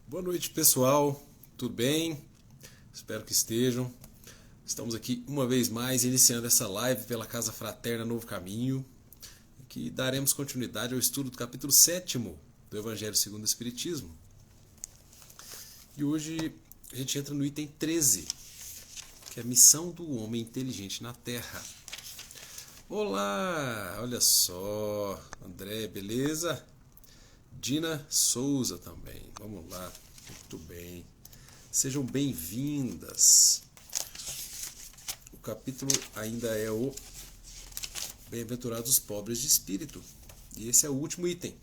Boa noite, pessoal. Tudo bem? Espero que estejam. Estamos aqui uma vez mais iniciando essa live pela Casa Fraterna Novo Caminho, que daremos continuidade ao estudo do capítulo 7º do Evangelho segundo o Espiritismo. E hoje a gente entra no item 13, que é a missão do homem inteligente na Terra. Olá, olha só, André, beleza? Dina Souza também, vamos lá, muito bem. Sejam bem-vindas. O capítulo ainda é o Bem-aventurados os pobres de espírito. E esse é o último item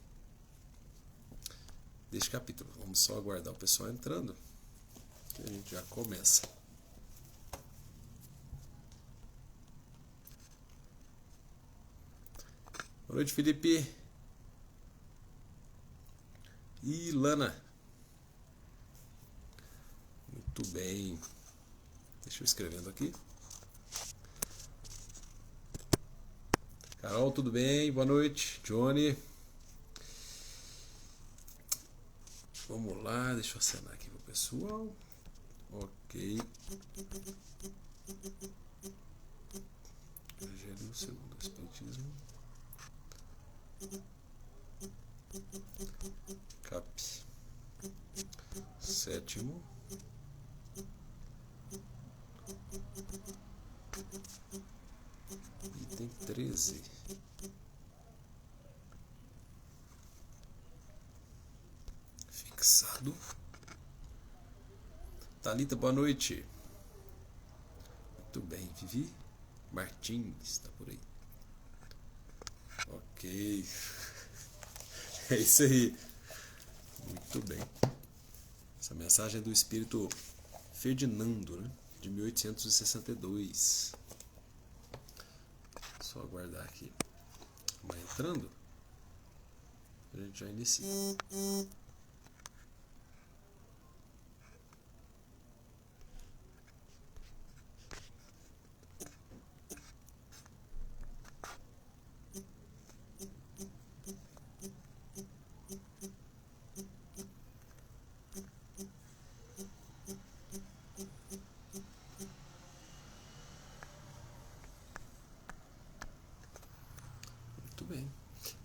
deste capítulo. Vamos só aguardar o pessoal entrando, que a gente já começa. Boa noite, Felipe. E Lana. Muito bem. Deixa eu escrevendo aqui. Carol, tudo bem? Boa noite. Johnny. Vamos lá, deixa eu acenar aqui pro pessoal. Ok. Evangelho segundo o Espiritismo. Cap. 7º. Item 13. Fixado. Thalita, boa noite. Muito bem, Vivi Martins está por aí. Ok. É isso aí. Muito bem. Essa mensagem é do espírito Ferdinando, né? De 1862. Só aguardar aqui. Vai entrando. A gente já inicia. Muito bem.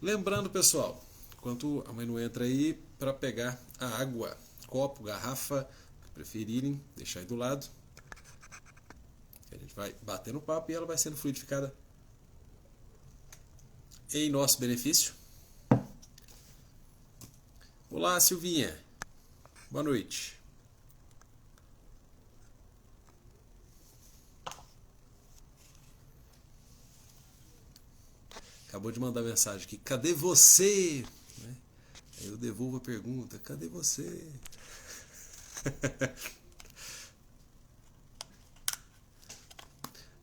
Lembrando, pessoal, enquanto a mãe não entra aí, para pegar a água, copo, garrafa, que preferirem, deixar aí do lado. A gente vai batendo papo e ela vai sendo fluidificada em nosso benefício. Olá, Silvinha. Boa noite. Acabou de mandar mensagem aqui. Cadê você? Aí eu devolvo a pergunta. Cadê você?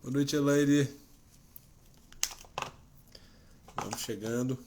Boa noite, Elaine. Vamos chegando.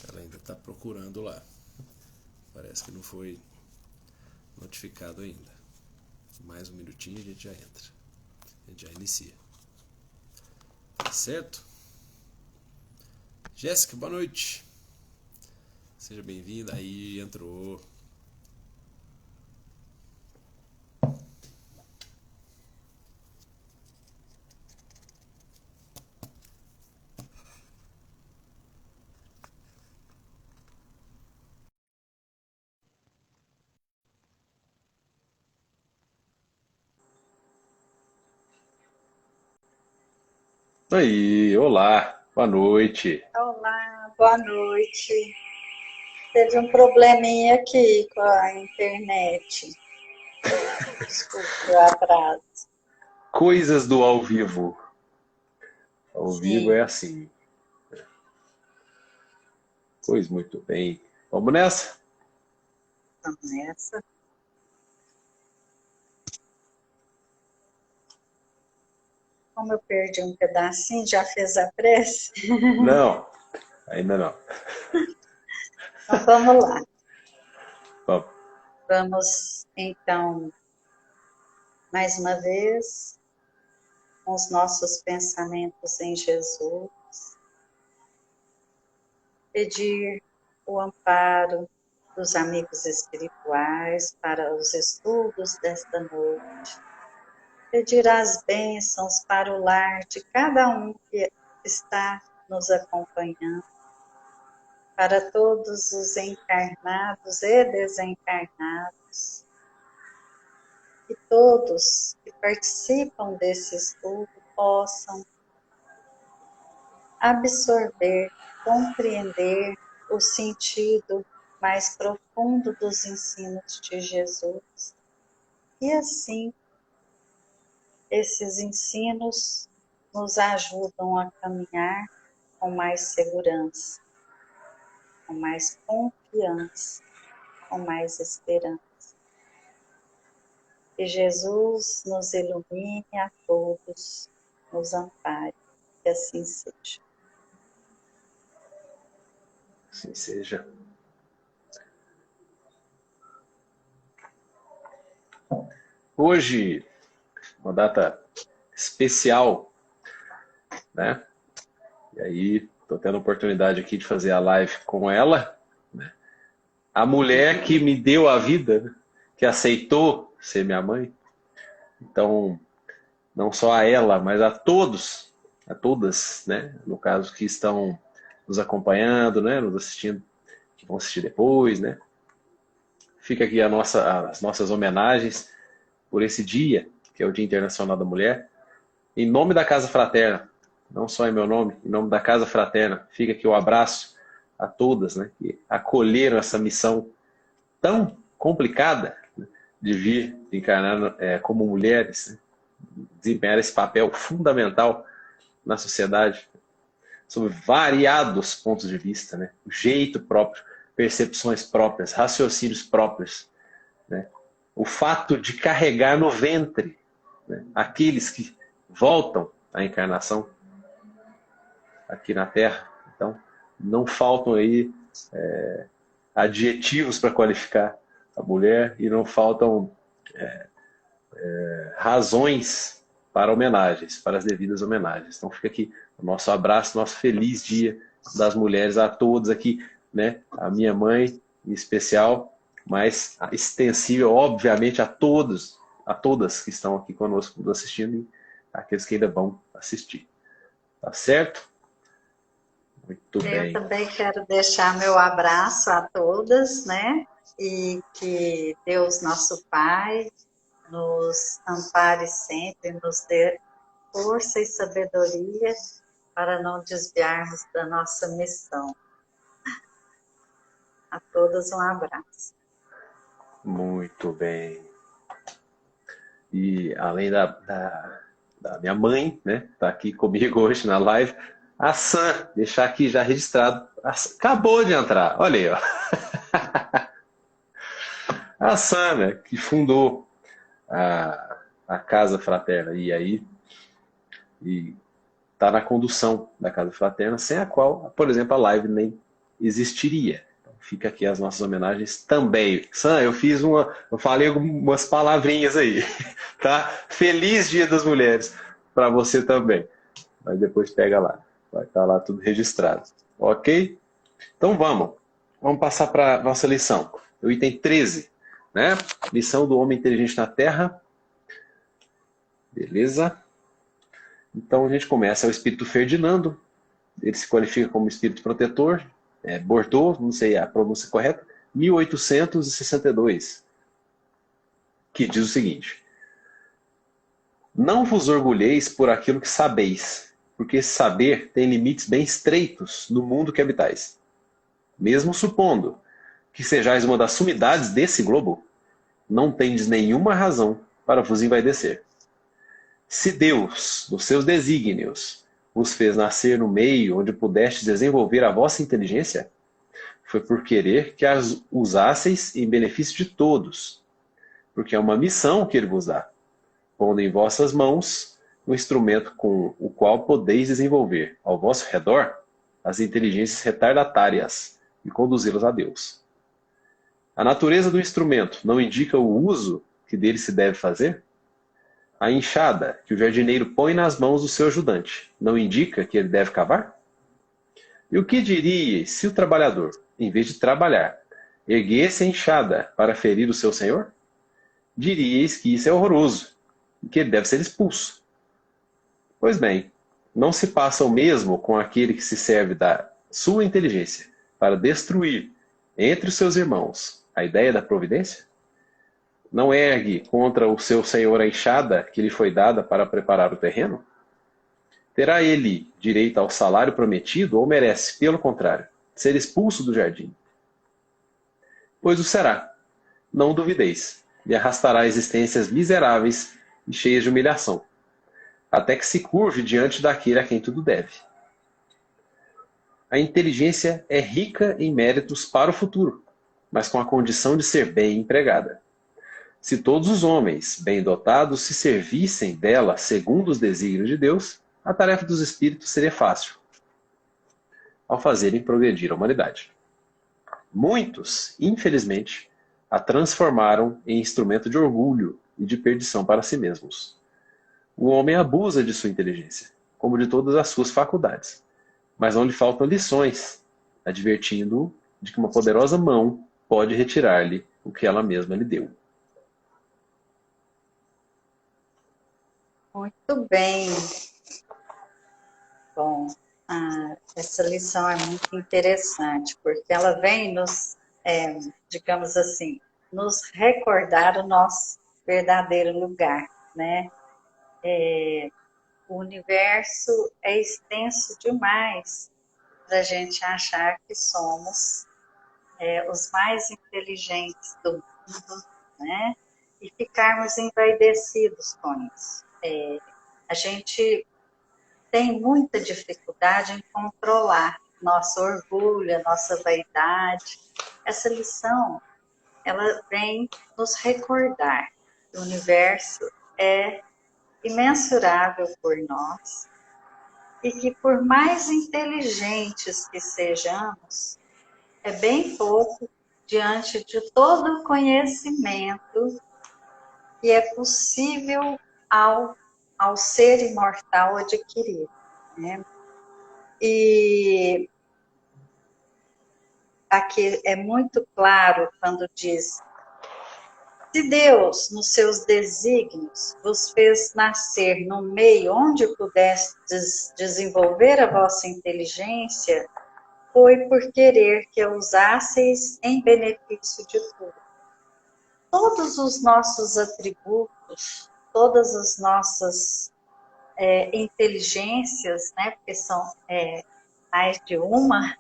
Ela ainda está procurando lá. Parece que não foi notificado ainda. Mais um minutinho e a gente já entra. A gente já inicia. Certo? Jéssica, boa noite. Seja bem-vinda. Aí, entrou. Aí, olá, boa noite. Olá, boa noite. Teve um probleminha aqui com a internet. Desculpe o atraso. Coisas do ao vivo. Ao vivo é Sim, assim. Pois muito bem. Vamos nessa? vamos nessa. Como eu perdi um pedacinho, já fez a prece? Não, ainda não. Então vamos lá. Vamos. Vamos, então, mais uma vez, com os nossos pensamentos em Jesus, pedir o amparo dos amigos espirituais para os estudos desta noite. Pedir as bênçãos para o lar de cada um que está nos acompanhando, para todos os encarnados e desencarnados, que todos que participam desse estudo possam absorver, compreender o sentido mais profundo dos ensinos de Jesus e assim esses ensinos nos ajudam a caminhar com mais segurança, com mais confiança, com mais esperança. Que Jesus nos ilumine a todos, nos ampare, que assim seja. Assim seja. Hoje, uma data especial, né? E aí, estou tendo a oportunidade aqui de fazer a live com ela, né? A mulher que me deu a vida, né? Que aceitou ser minha mãe. Então, não só a ela, mas a todos, a todas, né? No caso, que estão nos acompanhando, né? Nos assistindo, que vão assistir depois, né? Fica aqui as nossas homenagens por esse dia, que é o Dia Internacional da Mulher. Em nome da Casa Fraterna, não só em meu nome, em nome da Casa Fraterna, fica aqui o abraço a todas, né? Que acolheram essa missão tão complicada, né, de vir encarnar como mulheres, né? Desempenhar esse papel fundamental na sociedade, sob variados pontos de vista, né? O jeito próprio, percepções próprias, raciocínios próprios, né? O fato de carregar no ventre, né, aqueles que voltam à encarnação aqui na Terra. Então, não faltam aí adjetivos para qualificar a mulher e não faltam razões para homenagens, para as devidas homenagens. Então fica aqui o nosso abraço, nosso feliz dia das mulheres a todos aqui, né? A minha mãe em especial, mas extensível, obviamente, a todos, a todas que estão aqui conosco assistindo e aqueles que ainda vão assistir. Tá certo? Muito Eu bem. também quero deixar meu abraço a todas, né? E que Deus, nosso Pai, nos ampare sempre, nos dê força e sabedoria para não desviarmos da nossa missão. A todas um abraço. Muito bem. E além da minha mãe, né, tá aqui comigo hoje na live, a Sam, deixar aqui já registrado, acabou de entrar, olha aí, ó. A Sam, né, que fundou a Casa Fraterna, e aí está na condução da Casa Fraterna, sem a qual, por exemplo, a live nem existiria. Então, fica aqui as nossas homenagens também. Sam, eu falei algumas palavrinhas aí, tá? Feliz Dia das Mulheres para você também. Mas depois pega lá, vai estar lá tudo registrado. Ok? Então vamos passar para nossa lição. O item 13, né? Lição do homem inteligente na Terra. Beleza? Então a gente começa, é o espírito Ferdinando, ele se qualifica como espírito protetor, Bordeaux, não sei a pronúncia correta, 1862, que diz o seguinte: não vos orgulheis por aquilo que sabeis, porque esse saber tem limites bem estreitos no mundo que habitais. Mesmo supondo que sejais uma das sumidades desse globo, não tendes nenhuma razão para vos envaidecer. Se Deus, nos seus desígnios, vos fez nascer no meio onde pudestes desenvolver a vossa inteligência, foi por querer que as usasseis em benefício de todos, porque é uma missão que ele vos dá, pondo em vossas mãos o instrumento com o qual podeis desenvolver ao vosso redor as inteligências retardatárias e conduzi-las a Deus. A natureza do instrumento não indica o uso que dele se deve fazer? A enxada que o jardineiro põe nas mãos do seu ajudante não indica que ele deve cavar? E o que diríeis se o trabalhador, em vez de trabalhar, erguesse a enxada para ferir o seu senhor? Diríeis que isso é horroroso e que ele deve ser expulso. Pois bem, não se passa o mesmo com aquele que se serve da sua inteligência para destruir entre os seus irmãos a ideia da providência? Não ergue contra o seu senhor a enxada que lhe foi dada para preparar o terreno? Terá ele direito ao salário prometido ou merece, pelo contrário, ser expulso do jardim? Pois o será. Não duvideis. E arrastará existências miseráveis e cheias de humilhação, até que se curve diante daquele a quem tudo deve. A inteligência é rica em méritos para o futuro, mas com a condição de ser bem empregada. Se todos os homens bem dotados se servissem dela segundo os desígnios de Deus, a tarefa dos espíritos seria fácil, ao fazerem progredir a humanidade. Muitos, infelizmente, a transformaram em instrumento de orgulho e de perdição para si mesmos. O homem abusa de sua inteligência, como de todas as suas faculdades, mas não lhe faltam lições, advertindo-o de que uma poderosa mão pode retirar-lhe o que ela mesma lhe deu. Muito bem. Bom, essa lição é muito interessante, porque ela vem nos, digamos assim, nos recordar o nosso verdadeiro lugar, né? O universo é extenso demais para a gente achar que somos os mais inteligentes do mundo, né? E ficarmos envaidecidos com isso. A gente tem muita dificuldade em controlar nosso orgulho, nossa vaidade. Essa lição, ela vem nos recordar que o universo é imensurável por nós e que por mais inteligentes que sejamos, é bem pouco diante de todo o conhecimento que é possível ao ser imortal adquirir, né? E aqui é muito claro quando diz: se Deus, nos seus desígnios, vos fez nascer no meio onde pudestes desenvolver a vossa inteligência, foi por querer que a usasseis em benefício de tudo. Todos os nossos atributos, todas as nossas inteligências, né, porque são mais de uma.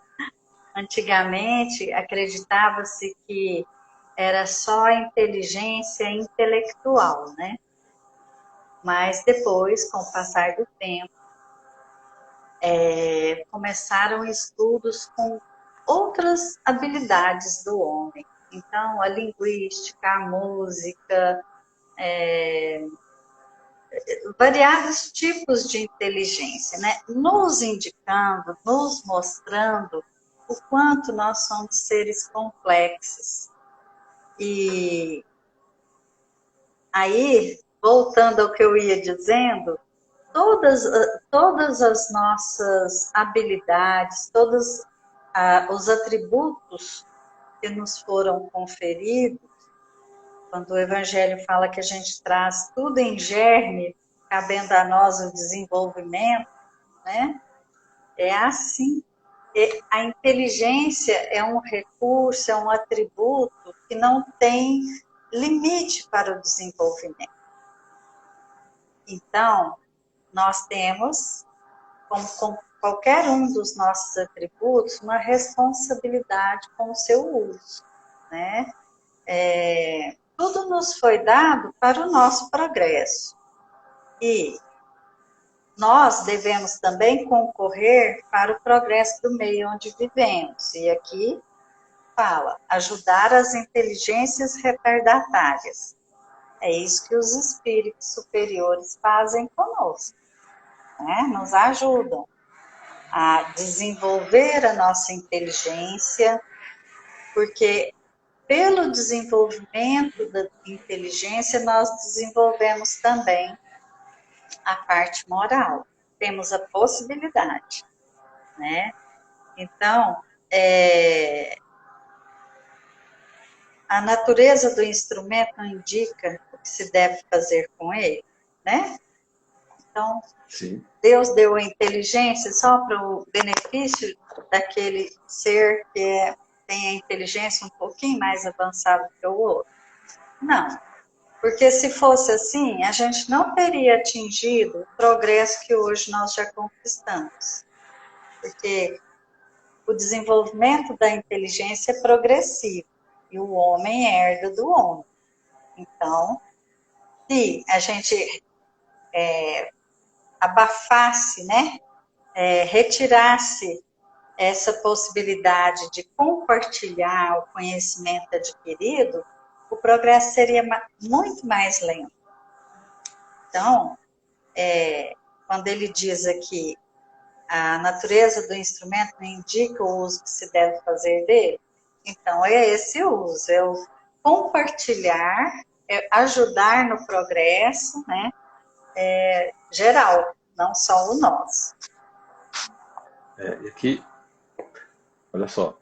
Antigamente, acreditava-se que era só a inteligência intelectual, né? Mas depois, com o passar do tempo, começaram estudos com outras habilidades do homem. Então, a linguística, a música, variados tipos de inteligência, né? Nos indicando, nos mostrando o quanto nós somos seres complexos. E aí, voltando ao que eu ia dizendo, todas as nossas habilidades, todos os atributos que nos foram conferidos, quando o Evangelho fala que a gente traz tudo em germe, cabendo a nós o desenvolvimento, né? É assim. A inteligência é um recurso, é um atributo que não tem limite para o desenvolvimento. Então, nós temos como com qualquer um dos nossos atributos, uma responsabilidade com o seu uso, né? Tudo nos foi dado para o nosso progresso. E nós devemos também concorrer para o progresso do meio onde vivemos. E aqui fala, ajudar as inteligências retardatárias. É isso que os espíritos superiores fazem conosco, né? Nos ajudam a desenvolver a nossa inteligência, porque pelo desenvolvimento da inteligência nós desenvolvemos também a parte moral. Temos a possibilidade, né? Então, a natureza do instrumento indica o que se deve fazer com ele, né? Então, Sim. Deus deu a inteligência só para o benefício daquele ser que tem a inteligência um pouquinho mais avançada que o outro. Não. Porque se fosse assim, a gente não teria atingido o progresso que hoje nós já conquistamos. Porque o desenvolvimento da inteligência é progressivo e o homem herda do homem. Então, se a gente abafasse, né, retirasse essa possibilidade de compartilhar o conhecimento adquirido, o progresso seria muito mais lento. Então, quando ele diz aqui, a natureza do instrumento não indica o uso que se deve fazer dele, então é esse uso, é o compartilhar, é ajudar no progresso, né, geral, não só o nosso. E aqui, olha só,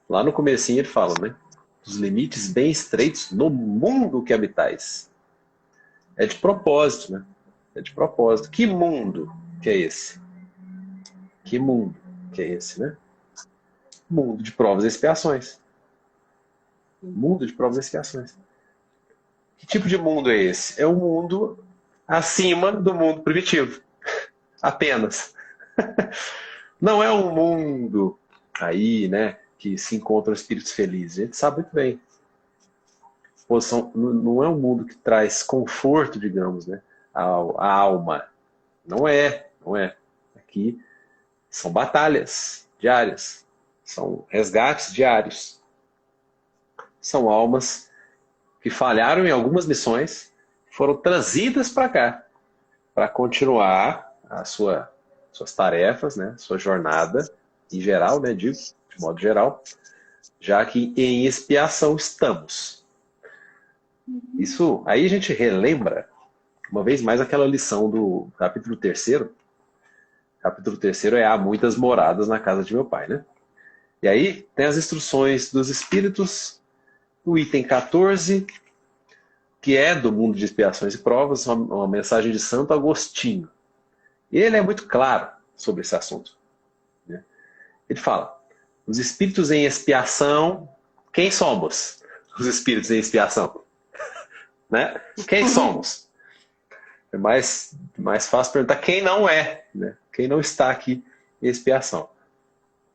lá no comecinho ele fala, né? Os limites bem estreitos no mundo que habitais. É de propósito, né? É de propósito. Que mundo que é esse? Que mundo que é esse, né? Mundo de provas e expiações. Mundo de provas e expiações. Que tipo de mundo é esse? É um mundo acima do mundo primitivo. Apenas. Não é um mundo aí, né, que se encontram espíritos felizes. A gente sabe muito bem. Não é um mundo que traz conforto, digamos, né, à alma. Não é. Aqui são batalhas diárias. São resgates diários. São almas que falharam em algumas missões, foram trazidas para cá, para continuar suas tarefas, né, sua jornada, em geral, né, de modo geral, já que em expiação estamos. Isso, aí a gente relembra, uma vez mais, aquela lição do capítulo 3º. Capítulo 3º é: há muitas moradas na casa de meu pai, né? E aí tem as instruções dos espíritos, o item 14, que é do mundo de expiações e provas, uma mensagem de Santo Agostinho. E ele é muito claro sobre esse assunto, né? Ele fala: os espíritos em expiação, quem somos? Os espíritos em expiação, né? Quem somos? É mais fácil perguntar quem não é, né? Quem não está aqui em expiação.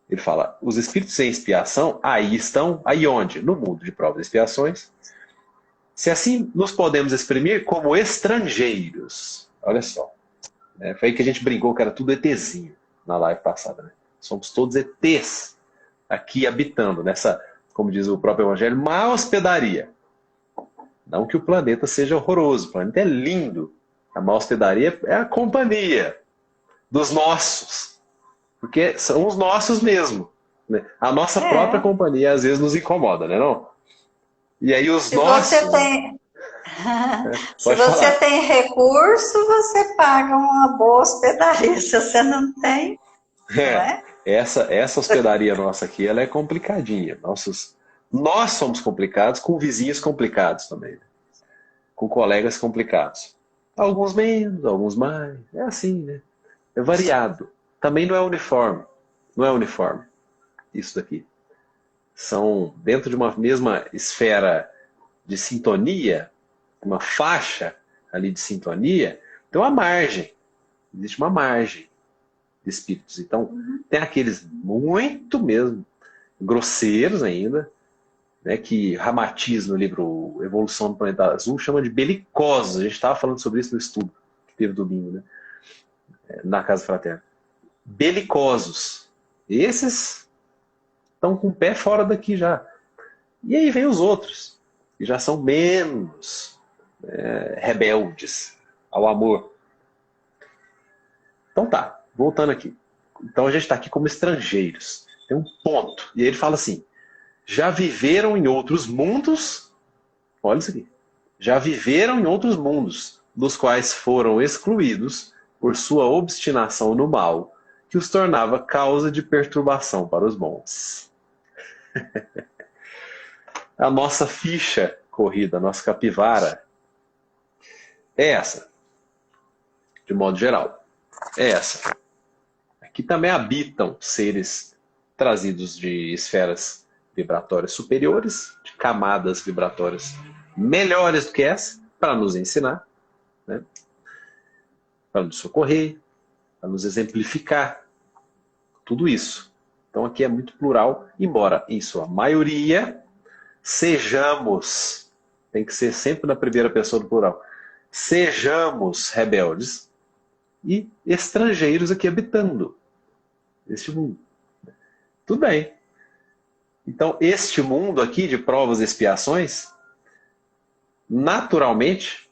Ele fala: os espíritos em expiação, aí estão, aí onde? No mundo de provas e expiações. Se assim nos podemos exprimir como estrangeiros. Olha só. Foi aí que a gente brincou que era tudo ETzinho na live passada, né? Somos todos ETs aqui habitando nessa, como diz o próprio Evangelho, má hospedaria. Não que o planeta seja horroroso, o planeta é lindo. A má hospedaria é a companhia dos nossos. Porque são os nossos mesmo, né? A nossa própria companhia às vezes nos incomoda, né, não? E aí os nossos... Se você tem recurso, você paga uma boa hospedaria. Se você não tem, não é? Essa hospedaria nossa aqui, ela é complicadinha. Nós somos complicados com vizinhos complicados também, né? Com colegas complicados. Alguns menos, alguns mais. É assim, né? É variado. Também não é uniforme. Não é uniforme. Isso daqui. São dentro de uma mesma esfera de sintonia, uma faixa ali de sintonia, tem uma margem. Existe uma margem. de espíritos. Então, tem aqueles muito mesmo grosseiros ainda, né, que Ramatiz, no livro Evolução do Planeta Azul, chama de belicosos. A gente estava falando sobre isso no estudo que teve domingo, né, na Casa Fraterna. Belicosos. Esses estão com o pé fora daqui já. E aí vem os outros, que já são menos rebeldes ao amor. Então tá, voltando aqui. Então a gente está aqui como estrangeiros. Tem um ponto. E aí ele fala assim, já viveram em outros mundos, olha isso aqui, já viveram em outros mundos, dos quais foram excluídos por sua obstinação no mal, que os tornava causa de perturbação para os bons. A nossa ficha corrida, a nossa capivara, é essa, de modo geral. É essa. Aqui também habitam seres trazidos de esferas vibratórias superiores, de camadas vibratórias melhores do que essa, para nos ensinar, né? Para nos socorrer, para nos exemplificar. Tudo isso. Então aqui é muito plural, embora em sua maioria sejamos, tem que ser sempre na primeira pessoa do plural, sejamos rebeldes e estrangeiros aqui habitando este mundo. Tudo bem. Então, este mundo aqui de provas e expiações, naturalmente,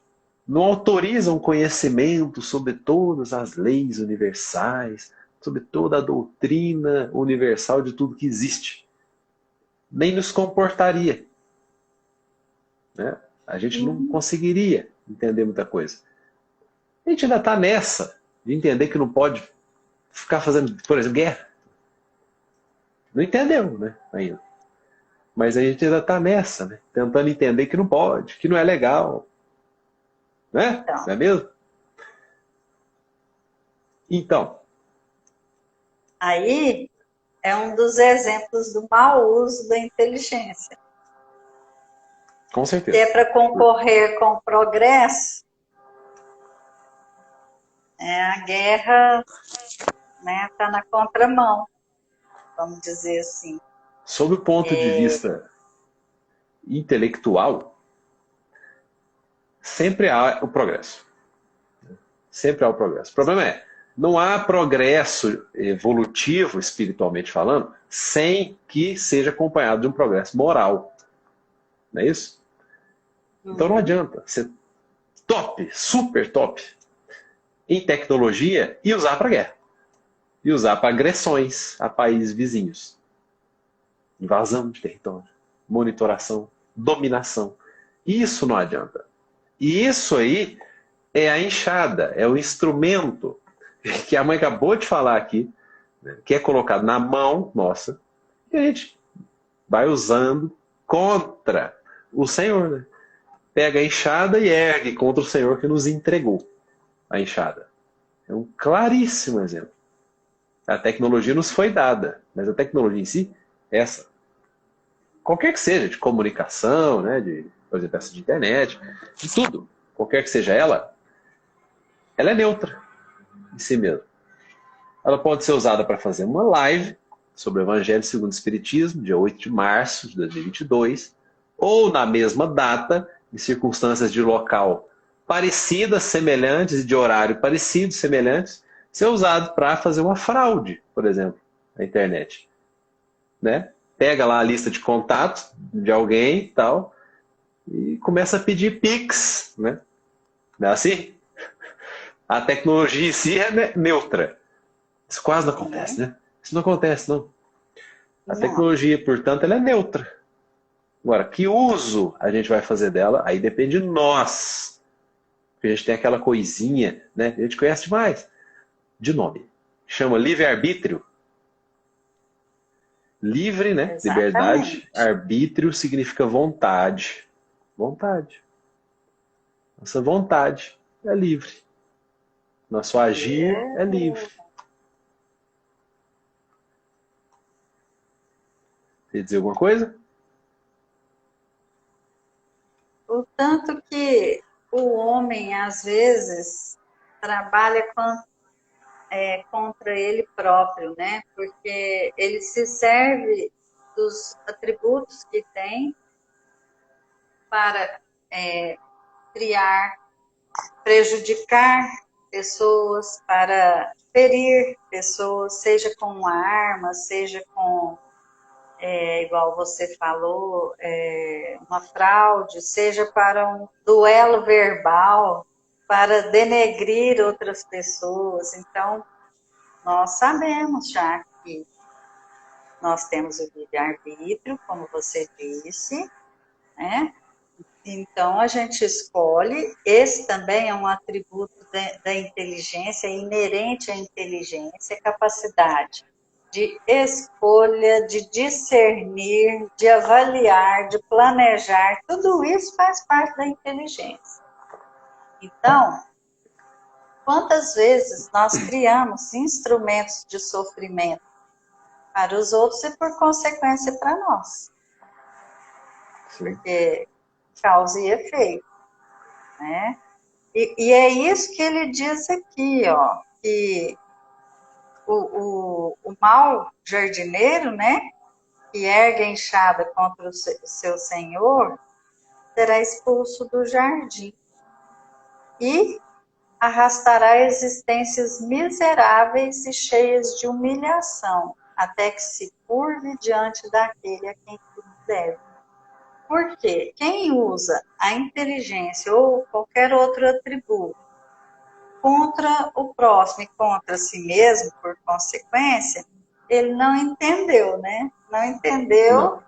não autoriza um conhecimento sobre todas as leis universais, sobre toda a doutrina universal de tudo que existe. Nem nos comportaria. Né? A gente não conseguiria entender muita coisa. A gente ainda está nessa de entender que não pode ficar fazendo, por exemplo, guerra. Não entendeu, né? Ainda. Mas a gente ainda está nessa, né? Tentando entender que não pode, que não é legal. Né? Então. Não é mesmo? Então. Aí é um dos exemplos do mau uso da inteligência. Com certeza. Se é para concorrer com o progresso, a guerra está na contramão, vamos dizer assim. Sob o ponto de vista intelectual, sempre há o progresso. Sempre há o progresso. O problema é, não há progresso evolutivo, espiritualmente falando, sem que seja acompanhado de um progresso moral. Não é isso? Então não adianta ser top, super top, em tecnologia e usar para guerra. E usar para agressões a países vizinhos. Invasão de território, monitoração, dominação. Isso não adianta. E isso aí é a enxada, é o instrumento que a mãe acabou de falar aqui, né, que é colocado na mão nossa, e a gente vai usando contra o Senhor. Né? Pega a enxada e ergue contra o Senhor que nos entregou a enxada. É um claríssimo exemplo. A tecnologia nos foi dada, mas a tecnologia em si, essa, qualquer que seja, de comunicação, né, por exemplo, essa de internet, de tudo, qualquer que seja ela é neutra em si mesma. Ela pode ser usada para fazer uma live sobre o Evangelho segundo o Espiritismo, dia 8 de março de 2022, ou na mesma data, em circunstâncias de local parecidas, semelhantes, e de horário parecido, semelhantes, ser usado para fazer uma fraude, por exemplo, na internet. Né? Pega lá a lista de contatos de alguém e tal, e começa a pedir Pix. Né? Não é assim? A tecnologia em si é neutra. Isso quase não acontece, né? Isso não acontece, não. A tecnologia, portanto, ela é neutra. Agora, que uso a gente vai fazer dela, aí depende de nós. Porque a gente tem aquela coisinha, né? A gente conhece demais. De nome. Chama livre-arbítrio. Livre, né? Exatamente. Liberdade. Arbítrio significa vontade. Vontade. Nossa vontade é livre. Nosso agir é livre. Quer dizer alguma coisa? O tanto que o homem, às vezes, trabalha com contra ele próprio, né? Porque ele se serve dos atributos que tem para criar, prejudicar pessoas, para ferir pessoas, seja com uma arma, seja com, igual você falou, uma fraude, seja para um duelo verbal, para denegrir outras pessoas. Então, nós sabemos já que nós temos o livre-arbítrio, como você disse, né? Então, a gente escolhe, esse também é um atributo da inteligência, inerente à inteligência, a capacidade de escolha, de discernir, de avaliar, de planejar, tudo isso faz parte da inteligência. Então, quantas vezes nós criamos instrumentos de sofrimento para os outros e, por consequência, para nós? Porque causa e efeito, né? E é isso que ele diz aqui, ó, que o mau jardineiro, né, que ergue a enxada contra o seu senhor, será expulso do jardim e arrastará existências miseráveis e cheias de humilhação, até que se curve diante daquele a quem tudo deve. Porque quem usa a inteligência ou qualquer outro atributo contra o próximo e contra si mesmo, por consequência, ele não entendeu, né? Não entendeu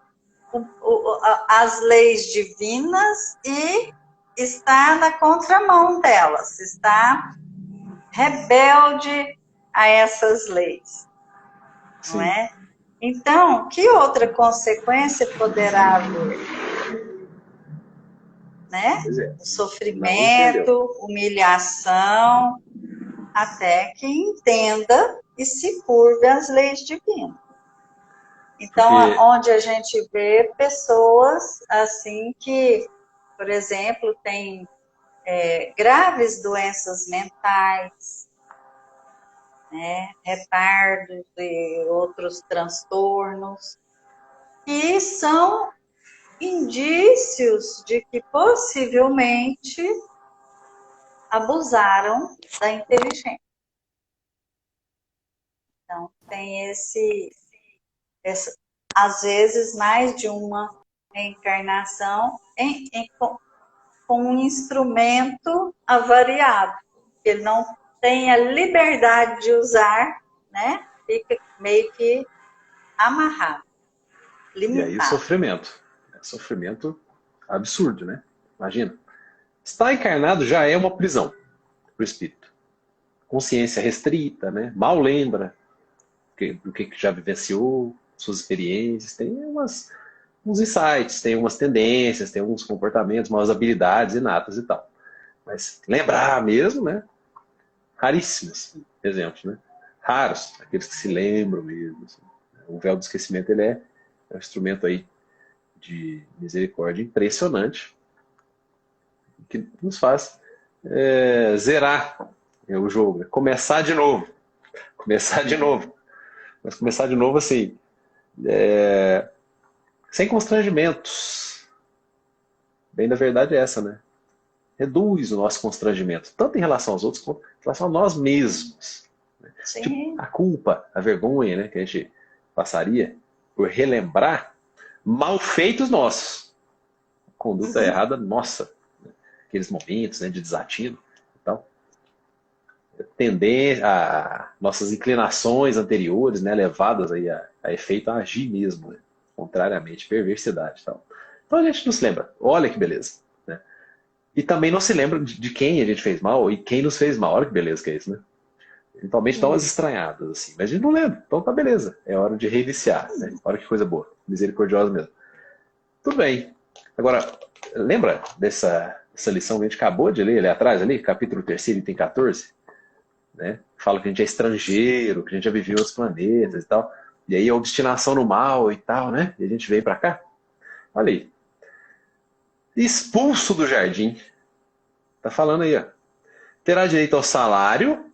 as leis divinas e está na contramão delas, está rebelde a essas leis, não é? Então, que outra consequência poderá haver? Né? O sofrimento, humilhação, até que entenda e se curve às leis divinas. Então, onde a gente vê pessoas assim que, por exemplo, têm graves doenças mentais, né, retardos e outros transtornos, que são indícios de que possivelmente abusaram da inteligência. Então, tem às vezes, mais de uma reencarnação com um instrumento avariado, que ele não tem a liberdade de usar, né? Fica meio que amarrado, limitado. E aí, sofrimento absurdo, né? Imagina. Estar encarnado já é uma prisão para o espírito. Consciência restrita, né? Mal lembra do que já vivenciou, suas experiências, tem uns insights, tem umas tendências, tem alguns comportamentos, umas habilidades inatas e tal. Mas lembrar mesmo, né? Raríssimos exemplos, né? Raros, aqueles que se lembram mesmo. Assim. O véu do esquecimento, ele é um instrumento aí de misericórdia impressionante, que nos faz zerar o jogo, começar de novo. Mas começar de novo assim, sem constrangimentos. Bem, da verdade é essa, né? Reduz o nosso constrangimento, tanto em relação aos outros, quanto em relação a nós mesmos. Sim. Tipo, a culpa, a vergonha, né, que a gente passaria por relembrar malfeitos nossos. Conduta errada nossa. Né? Aqueles momentos, né, de desatino e tal. Tender a nossas inclinações anteriores, né, levadas aí a efeito a agir mesmo, né, contrariamente, perversidade e tal. Então a gente não se lembra. Olha que beleza. Né? E também não se lembra de quem a gente fez mal e quem nos fez mal. Olha que beleza que é isso, né? Eventualmente dá umas estranhadas, assim. Mas a gente não lembra. Então tá beleza. É hora de reiniciar. Né? Olha que coisa boa. Misericordiosa mesmo. Tudo bem. Agora, lembra dessa lição que a gente acabou de ler ali atrás, ali, capítulo 3, item 14? Né? Fala que a gente é estrangeiro, que a gente já viveu em outros planetas e tal. E aí a obstinação no mal e tal, né? E a gente veio pra cá. Olha aí. Expulso do jardim. Tá falando aí, ó. Terá direito ao salário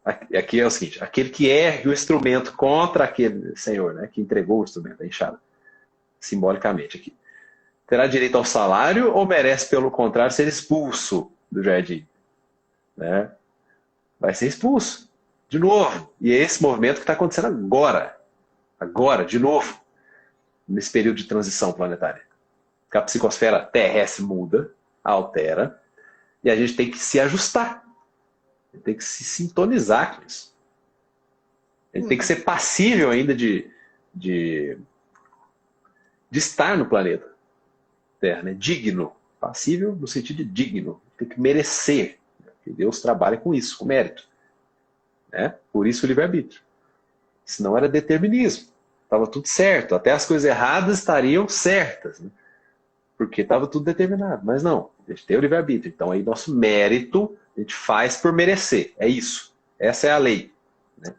Aqui é o seguinte, aquele que ergue o instrumento contra aquele senhor, né, que entregou o instrumento, a enxada, simbolicamente aqui. Terá direito ao salário ou merece, pelo contrário, ser expulso do jardim? Né? Vai ser expulso, de novo. E é esse movimento que está acontecendo agora, de novo, nesse período de transição planetária. Que a psicosfera terrestre muda, altera, e a gente tem que se ajustar. A gente tem que se sintonizar com isso. A gente tem que ser passível ainda de estar no planeta Terra, né? Digno. Passível no sentido de digno. Tem que merecer. Porque Deus trabalha com isso, com mérito. Né? Por isso o livre-arbítrio. Senão era determinismo. Estava tudo certo. Até as coisas erradas estariam certas. Né? Porque estava tudo determinado. Mas não. A gente tem o livre-arbítrio. Então aí nosso mérito a gente faz por merecer. É isso. Essa é a lei. Né?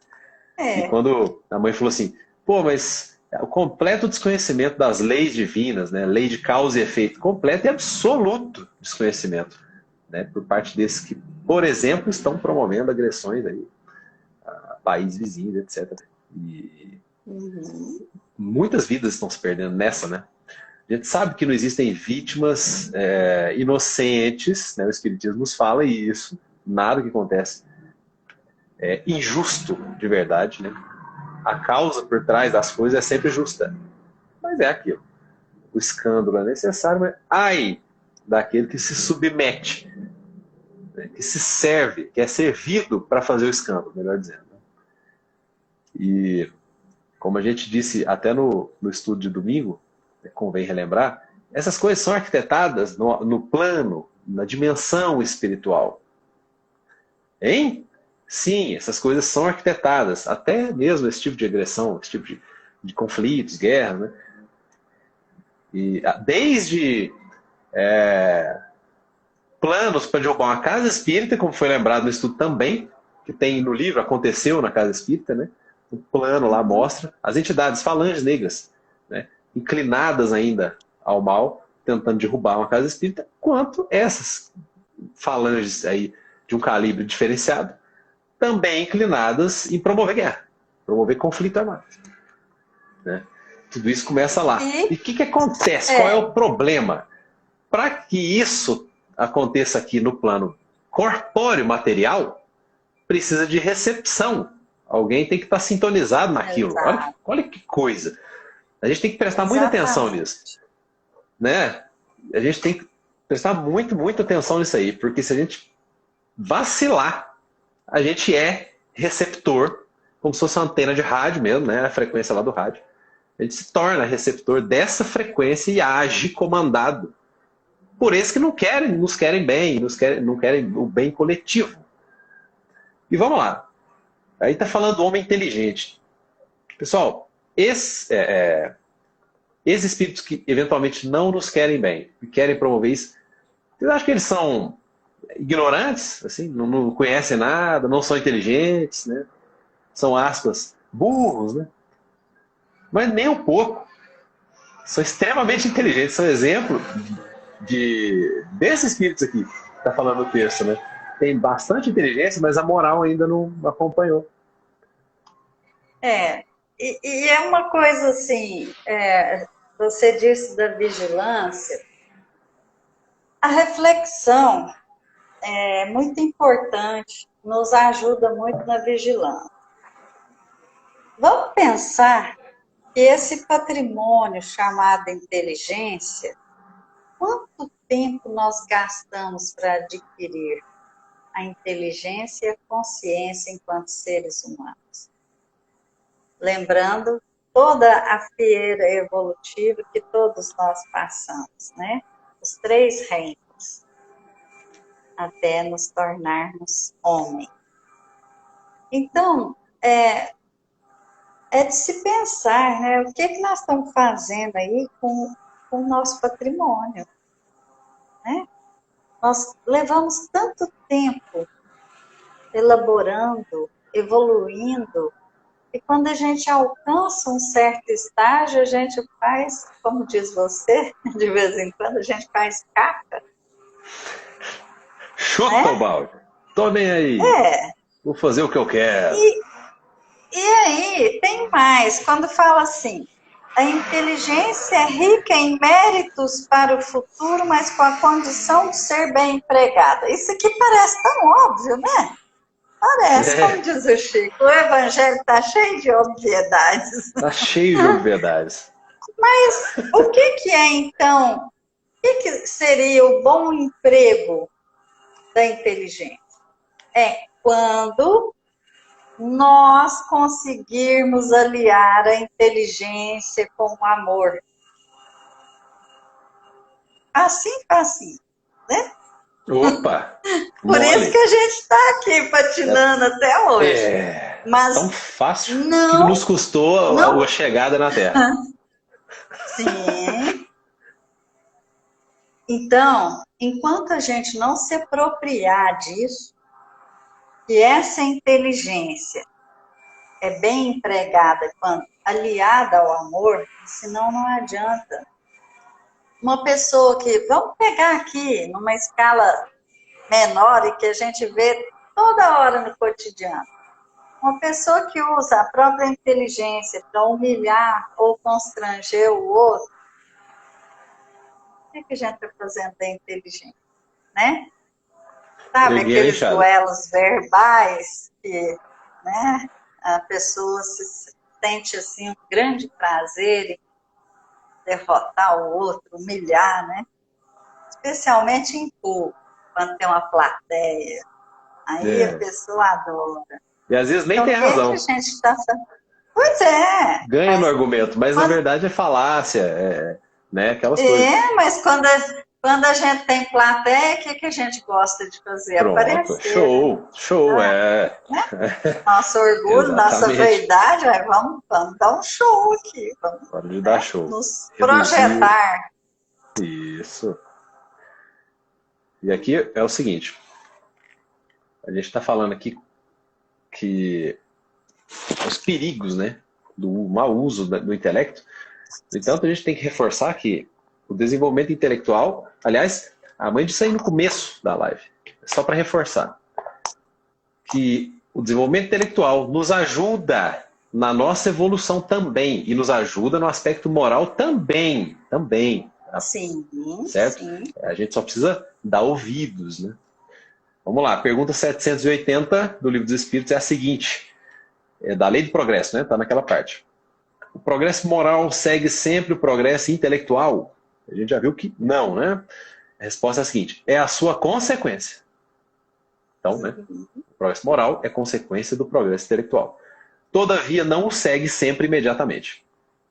E quando a mãe falou assim, pô, mas o completo desconhecimento das leis divinas, né? Lei de causa e efeito, completo e absoluto desconhecimento, né? Por parte desses que, por exemplo, estão promovendo agressões aí a países vizinhos, etc. E muitas vidas estão se perdendo nessa, né? A gente sabe que não existem vítimas inocentes, né? O Espiritismo nos fala isso, nada que acontece é injusto de verdade, né? A causa por trás das coisas é sempre justa. Mas é aquilo. O escândalo é necessário, mas ai daquele que se submete, né? Que se serve, que é servido para fazer o escândalo, melhor dizendo. E como a gente disse até no estudo de domingo, convém relembrar, essas coisas são arquitetadas no plano, na dimensão espiritual. Hein? Sim, essas coisas são arquitetadas, até mesmo esse tipo de agressão, esse tipo de conflitos, guerras, né? E desde planos para derrubar uma casa espírita, como foi lembrado no estudo também, que tem no livro, aconteceu na casa espírita, né? O plano lá mostra as entidades falanges negras, né? Inclinadas ainda ao mal, tentando derrubar uma casa espírita, quanto essas falanges aí de um calibre diferenciado, também inclinadas em promover guerra, promover conflito armado. Né? Tudo isso começa lá. E o que acontece? Qual é o problema? Para que isso aconteça aqui no plano corpóreo material, precisa de recepção. Alguém tem que estar sintonizado naquilo. Olha que coisa. A gente tem que prestar muita atenção nisso. Né? A gente tem que prestar muita atenção nisso aí, porque se a gente vacilar, a gente é receptor, como se fosse uma antena de rádio mesmo, né? A frequência lá do rádio. A gente se torna receptor dessa frequência e age comandado por esses que não nos querem bem, não querem o bem coletivo. E vamos lá. Aí está falando do homem inteligente. Pessoal, esses espíritos que eventualmente não nos querem bem, que querem promover isso, vocês acham que eles são ignorantes, assim, não conhecem nada, não são inteligentes, né? São, aspas, burros, né? Mas nem um pouco. São extremamente inteligentes. São exemplo desses espíritos aqui que está falando o texto, né? Tem bastante inteligência, mas a moral ainda não acompanhou. E é uma coisa assim, você disse da vigilância, a reflexão é muito importante, nos ajuda muito na vigilância. Vamos pensar que esse patrimônio chamado inteligência, quanto tempo nós gastamos para adquirir a inteligência e a consciência enquanto seres humanos? Lembrando toda a feira evolutiva que todos nós passamos, né? Os 3 reinos, até nos tornarmos homem. Então, é de se pensar, né? O que nós estamos fazendo aí com o nosso patrimônio, né? Nós levamos tanto tempo elaborando, evoluindo, e quando a gente alcança um certo estágio, a gente faz, como diz você, de vez em quando, a gente faz caca. Chuta o balde. Tô nem aí. Vou fazer o que eu quero. E aí, tem mais, quando fala assim, a inteligência é rica em méritos para o futuro, mas com a condição de ser bem empregada. Isso aqui parece tão óbvio, né? Parece, como diz o Chico, o evangelho está cheio de obviedades. Está cheio de obviedades. Mas o que é, então, o que seria o bom emprego da inteligência? É quando nós conseguirmos aliar a inteligência com o amor. Assim, né? Opa! Por isso que a gente está aqui patinando até hoje. Mas tão fácil não, que nos custou a chegada na Terra. Sim. Então, enquanto a gente não se apropriar disso, que essa inteligência é bem empregada quando aliada ao amor, senão não adianta. Uma pessoa que, vamos pegar aqui, numa escala menor e que a gente vê toda hora no cotidiano, uma pessoa que usa a própria inteligência para humilhar ou constranger o outro, o que a gente está fazendo da inteligência, né? Sabe aqueles duelos verbais que, né, a pessoa se sente assim um grande prazer em derrotar o outro, humilhar, né? Especialmente em público, quando tem uma plateia. Aí a pessoa adora. E às vezes nem então, tem razão. Que a gente tá... Pois é. Ganha no argumento, mas na verdade é falácia, né? Aquelas coisas. Mas quando a gente tem plateia, o que a gente gosta de fazer? Pronto, aparecer. Show, Né? Nosso orgulho, nossa vaidade, vamos dar um show aqui. Vamos dar show. Nos projetar. Isso. E aqui é o seguinte. A gente está falando aqui que os perigos, né, do mau uso do intelecto. No entanto, a gente tem que reforçar que o desenvolvimento intelectual, aliás, a mãe disse aí no começo da live, só para reforçar, que o desenvolvimento intelectual nos ajuda na nossa evolução também, e nos ajuda no aspecto moral também. Sim. Certo? Sim. A gente só precisa dar ouvidos, né? Vamos lá, pergunta 780 do Livro dos Espíritos é a seguinte, é da lei do progresso, né? Está naquela parte. O progresso moral segue sempre o progresso intelectual? A gente já viu que não, né? A resposta é a seguinte, é a sua consequência. Então, né? O progresso moral é consequência do progresso intelectual. Todavia, não o segue sempre imediatamente.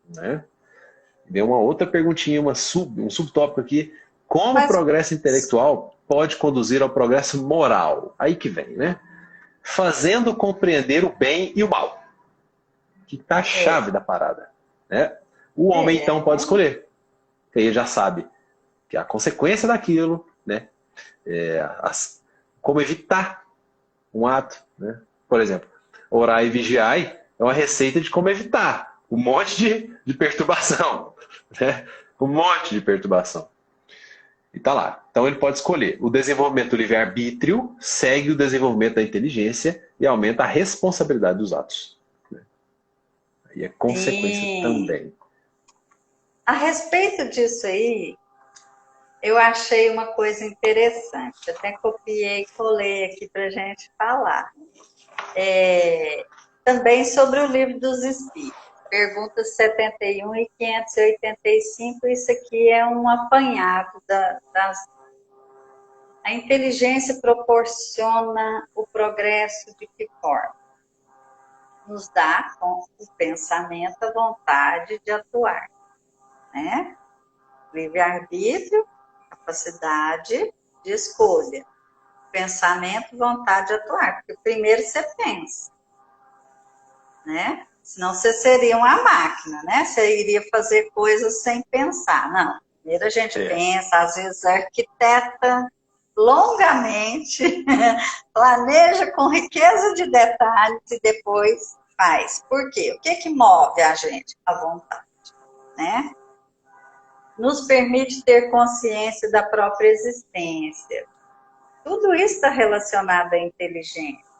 Né? Deu uma outra perguntinha, um subtópico aqui. Como o progresso intelectual pode conduzir ao progresso moral? Aí que vem, né? Fazendo compreender o bem e o mal. Que está a chave da parada. Né? O homem, então, pode escolher. Porque ele já sabe que a consequência daquilo, né? Como evitar um ato. Né? Por exemplo, orar e vigiar é uma receita de como evitar um monte de perturbação. Né? Um monte de perturbação. E tá lá. Então ele pode escolher. O desenvolvimento do livre-arbítrio segue o desenvolvimento da inteligência e aumenta a responsabilidade dos atos. Né? E é consequência também. A respeito disso aí, eu achei uma coisa interessante. Até copiei e colei aqui para a gente falar. Também sobre o Livro dos Espíritos. Perguntas 71 e 585, isso aqui é um apanhado das... A inteligência proporciona o progresso de que forma? Nos dá, com o pensamento, a vontade de atuar. Né? Livre-arbítrio, capacidade de escolha. Pensamento, vontade de atuar. Porque primeiro você pensa. Né? Senão você seria uma máquina, né? Você iria fazer coisas sem pensar. Não. Primeiro a gente pensa, às vezes arquiteta longamente, planeja com riqueza de detalhes e depois faz. Por quê? O que move a gente? A vontade, né? Nos permite ter consciência da própria existência. Tudo isso está relacionado à inteligência.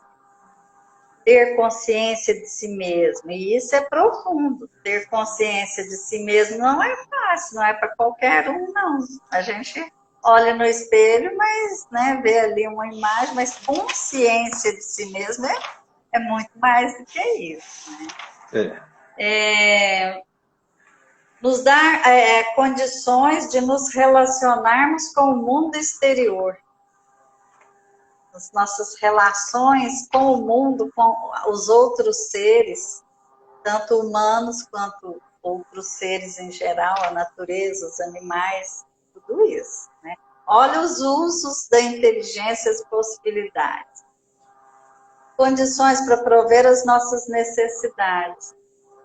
ter consciência de si mesmo. E isso é profundo. Ter consciência de si mesmo não é fácil, não é para qualquer um, não. A gente olha no espelho, mas, né, vê ali uma imagem, mas consciência de si mesmo é muito mais do que isso. Né? Nos dar condições de nos relacionarmos com o mundo exterior. As nossas relações com o mundo, com os outros seres, tanto humanos quanto outros seres em geral, a natureza, os animais, tudo isso. Né? Olha os usos da inteligência, as possibilidades. Condições para prover as nossas necessidades.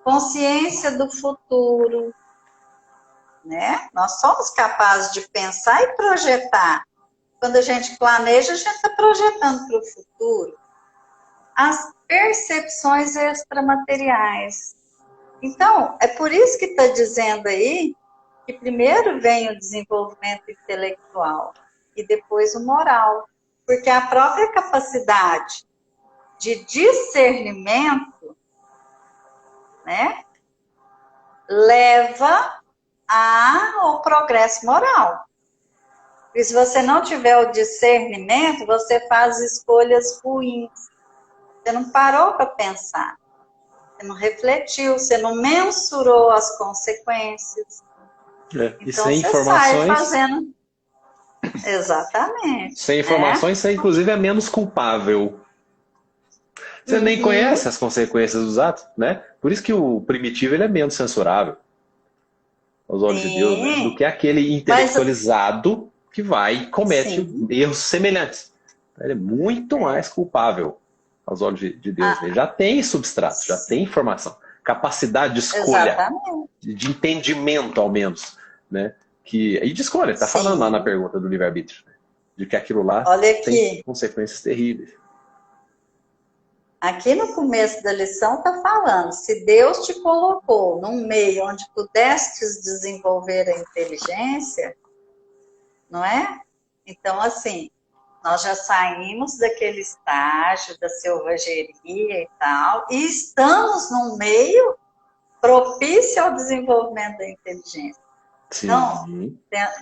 Consciência do futuro. Né? Nós somos capazes de pensar e projetar. Quando a gente planeja, a gente está projetando para o futuro. As percepções extramateriais. Então, é por isso que está dizendo aí que primeiro vem o desenvolvimento intelectual e depois o moral. Porque a própria capacidade de discernimento, né, leva ao progresso moral. E se você não tiver o discernimento, você faz escolhas ruins. Você não parou para pensar. Você não refletiu, você não mensurou as consequências. E então sem você informações, sai fazendo... Exatamente. Sem informações, você inclusive é menos culpável. Você nem conhece as consequências dos atos, né? Por isso que o primitivo ele é menos censurável aos olhos de Deus, né? Do que aquele intelectualizado que vai e comete erros semelhantes. Ele é muito mais culpável aos olhos de Deus. Ele já tem substrato, já tem informação, capacidade de escolha, de entendimento ao menos, né? E de escolha, está falando lá na pergunta do livre-arbítrio, né? De que aquilo lá tem consequências terríveis. Aqui no começo da lição está falando, se Deus te colocou num meio onde pudestes desenvolver a inteligência, não é? Então, assim, nós já saímos daquele estágio da selvageria e tal, e estamos num meio propício ao desenvolvimento da inteligência. Sim.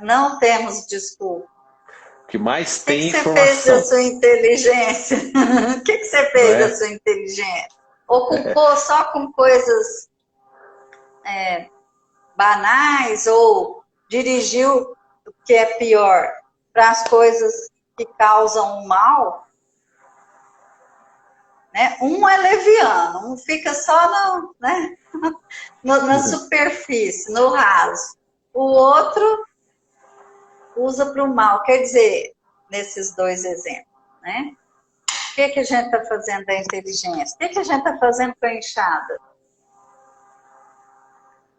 Não temos desculpa. O que mais tem informação. O que você fez da sua inteligência? O que você fez da sua inteligência? Ocupou só com coisas banais ou dirigiu o que é pior para as coisas que causam o mal? Né? Um é leviano, um fica só na superfície, no raso. O outro usa para o mal. Quer dizer, nesses dois exemplos, né? O que a gente está fazendo da inteligência? O que a gente está fazendo com a enxada?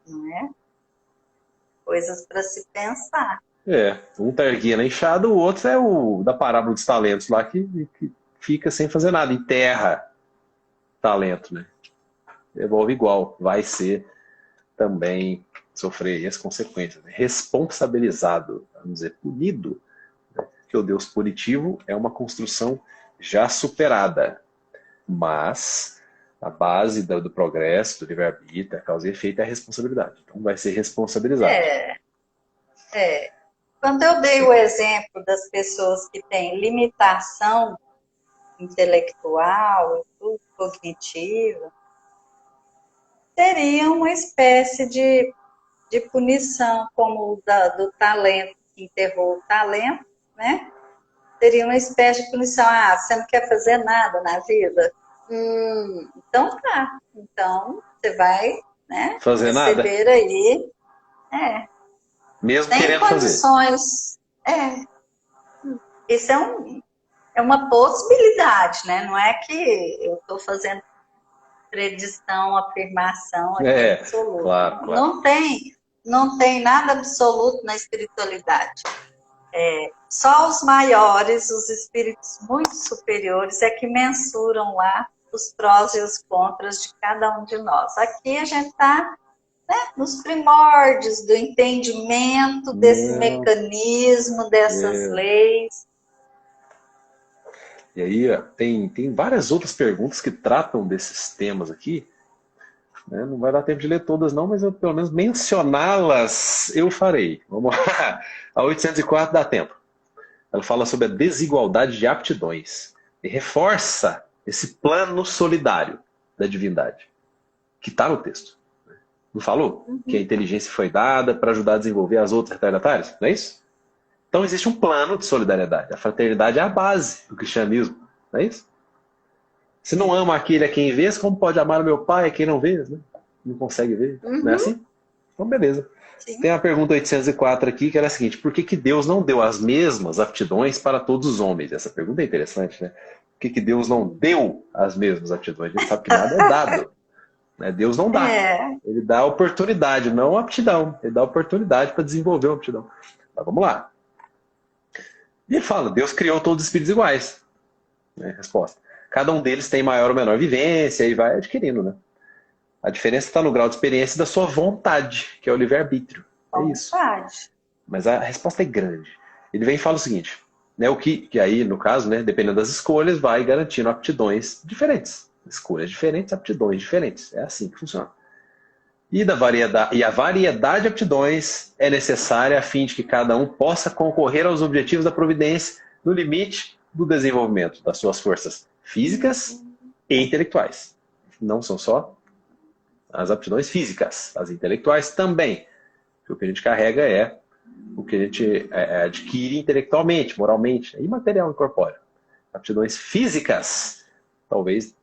Não é? Coisas para se pensar. Um tá erguendo a enxada, o outro é o da parábola dos talentos lá, que fica sem fazer nada, enterra talento, né? Devolve igual, vai ser também sofrer as consequências, né? Responsabilizado, vamos dizer, punido, né? Que o Deus punitivo é uma construção já superada, mas a base do progresso, do livre-arbítrio, a causa e efeito é a responsabilidade. Então vai ser responsabilizado. Quando eu dei o exemplo das pessoas que têm limitação intelectual, cognitiva, seria uma espécie de punição, como o do talento, que enterrou o talento, né? Seria uma espécie de punição. Você não quer fazer nada na vida? Então tá. Então você vai, né, fazer receber nada. Aí. Mesmo tem querendo condições. fazer. Isso é uma possibilidade, né? Não é que eu estou fazendo predição, afirmação absoluta. Claro. Não tem nada absoluto na espiritualidade. Só os maiores, os espíritos muito superiores, é que mensuram lá os prós e os contras de cada um de nós. Aqui a gente está, né, nos primórdios do entendimento desse mecanismo, dessas leis. E aí tem várias outras perguntas que tratam desses temas aqui, né? Não vai dar tempo de ler todas não, mas eu, pelo menos mencioná-las eu farei. Vamos lá. A 804 dá tempo. Ela fala sobre a desigualdade de aptidões e reforça esse plano solidário da divindade, que está no texto. Não falou? Que a inteligência foi dada para ajudar a desenvolver as outras retardatárias? Não é isso? Então existe um plano de solidariedade. A fraternidade é a base do cristianismo. Não é isso? Se não ama aquele a quem vês, como pode amar o meu pai a quem não vês? Né? Não consegue ver. Não é assim? Então beleza. Sim. Tem a pergunta 804 aqui, que era a seguinte: por que Deus não deu as mesmas aptidões para todos os homens? Essa pergunta é interessante, né? Por que Deus não deu as mesmas aptidões? A gente sabe que nada é dado. Né? Deus não dá. Ele dá oportunidade, não aptidão. Ele dá oportunidade para desenvolver uma aptidão. Mas vamos lá. E ele fala, Deus criou todos os espíritos iguais. Né? Resposta. Cada um deles tem maior ou menor vivência e vai adquirindo, né? A diferença está no grau de experiência da sua vontade, que é o livre-arbítrio. É isso. Mas a resposta é grande. Ele vem e fala o seguinte, né, o que aí, no caso, né, dependendo das escolhas, vai garantindo aptidões diferentes. Escolhas diferentes, aptidões diferentes. É assim que funciona. E a variedade de aptidões é necessária a fim de que cada um possa concorrer aos objetivos da providência no limite do desenvolvimento das suas forças físicas e intelectuais. Não são só as aptidões físicas, as intelectuais também. O que a gente carrega é o que a gente adquire intelectualmente, moralmente, e material incorpóreo. Aptidões físicas, talvez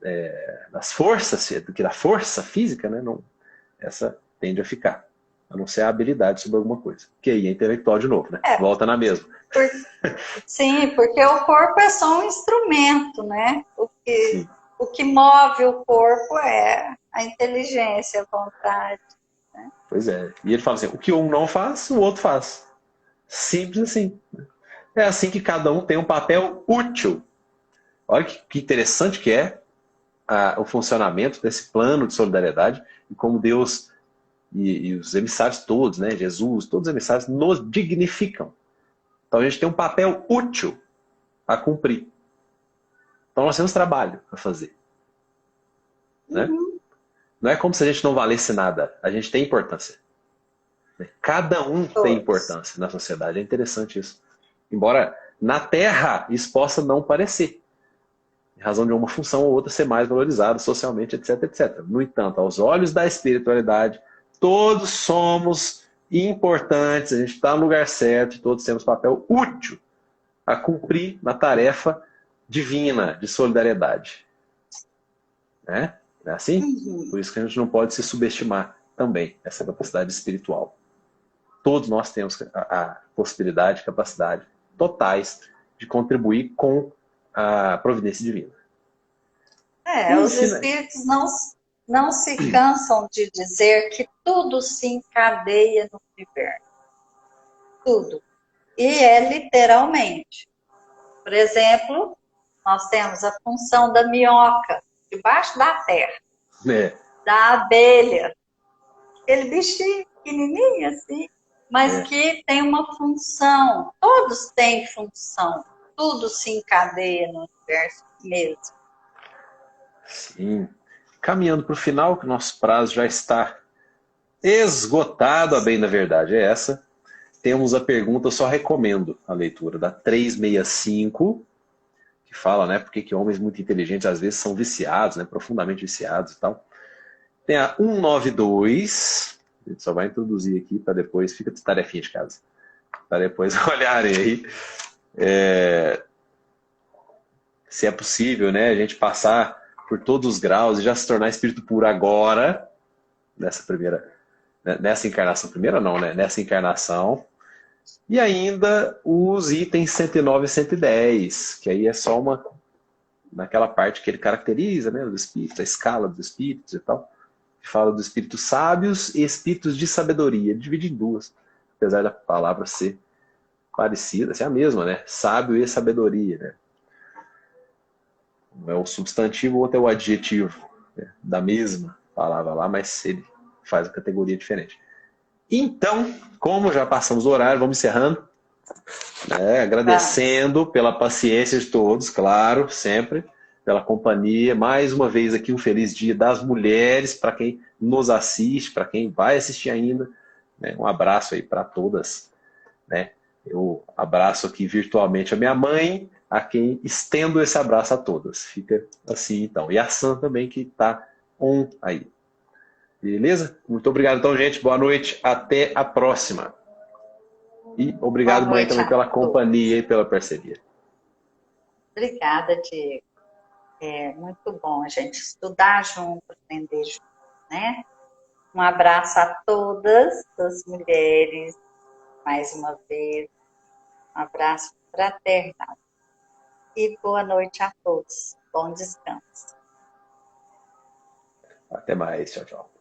das forças, do que da força física, né? Não, essa tende a ficar, a não ser a habilidade sobre alguma coisa. Que aí é intelectual de novo, né? Volta na mesma. Sim, porque o corpo é só um instrumento, né? O que move o corpo é a inteligência, a vontade. Né? Pois é. E ele fala assim, o que um não faz, o outro faz. Simples assim. É assim que cada um tem um papel útil. Olha que interessante que é o funcionamento desse plano de solidariedade e como Deus e os emissários todos, né, Jesus, todos os emissários nos dignificam. Então a gente tem um papel útil a cumprir. Então nós temos trabalho a fazer. Né? Não é como se a gente não valesse nada. A gente tem importância. Cada um tem importância na sociedade. É interessante isso. Embora na Terra isso possa não parecer. Em razão de uma função ou outra ser mais valorizada socialmente, etc, etc. No entanto, aos olhos da espiritualidade, todos somos importantes, a gente está no lugar certo, todos temos papel útil a cumprir na tarefa divina de solidariedade. Né? Não é assim? Por isso que a gente não pode se subestimar também essa capacidade espiritual. Todos nós temos a possibilidade, capacidade totais de contribuir com a providência divina. Os espíritos não se cansam de dizer que tudo se encadeia no universo. Tudo. E é literalmente. Por exemplo, nós temos a função da minhoca debaixo da terra, da abelha, aquele bichinho pequenininho assim, mas que tem uma função. Todos têm função. Tudo se encadeia no universo mesmo. Sim. Caminhando para o final, que o nosso prazo já está esgotado, a bem da verdade é essa. Temos a pergunta, eu só recomendo a leitura da 365, que fala, né, por que homens muito inteligentes às vezes são viciados, né, profundamente viciados e tal. Tem a 192, a gente só vai introduzir aqui para depois, fica de tarefinha de casa, para depois olharem aí. Se é possível, né, a gente passar por todos os graus e já se tornar espírito puro agora, nessa encarnação, primeira não, né, nessa encarnação, e ainda os itens 109 e 110, que aí é só naquela parte que ele caracteriza, né, os espíritos, a escala dos espíritos e tal, que fala dos espíritos sábios e espíritos de sabedoria, divide em duas, apesar da palavra ser parecida, ser a mesma, né, sábio e sabedoria, né. Um é o substantivo, o outro é o adjetivo, né, da mesma palavra lá, mas ele faz a categoria diferente. Então, como já passamos o horário, vamos encerrando. né? Agradecendo pela paciência de todos, claro, sempre, pela companhia. Mais uma vez aqui um feliz Dia das Mulheres, para quem nos assiste, para quem vai assistir ainda, né? Um abraço aí para todas, né? Eu abraço aqui virtualmente a minha mãe, a quem estendo esse abraço a todas. Fica assim então. E a Sam também, que está on aí. Beleza? Muito obrigado então, gente. Boa noite. Até a próxima. E Boa obrigado, mãe, noite também a pela todos. companhia e pela parceria. Obrigada, Diego. É muito bom a gente estudar junto, aprender junto, né? Um abraço a todas as mulheres, mais uma vez. Um abraço fraternal. E boa noite a todos. Bom descanso. Até mais. Tchau, tchau.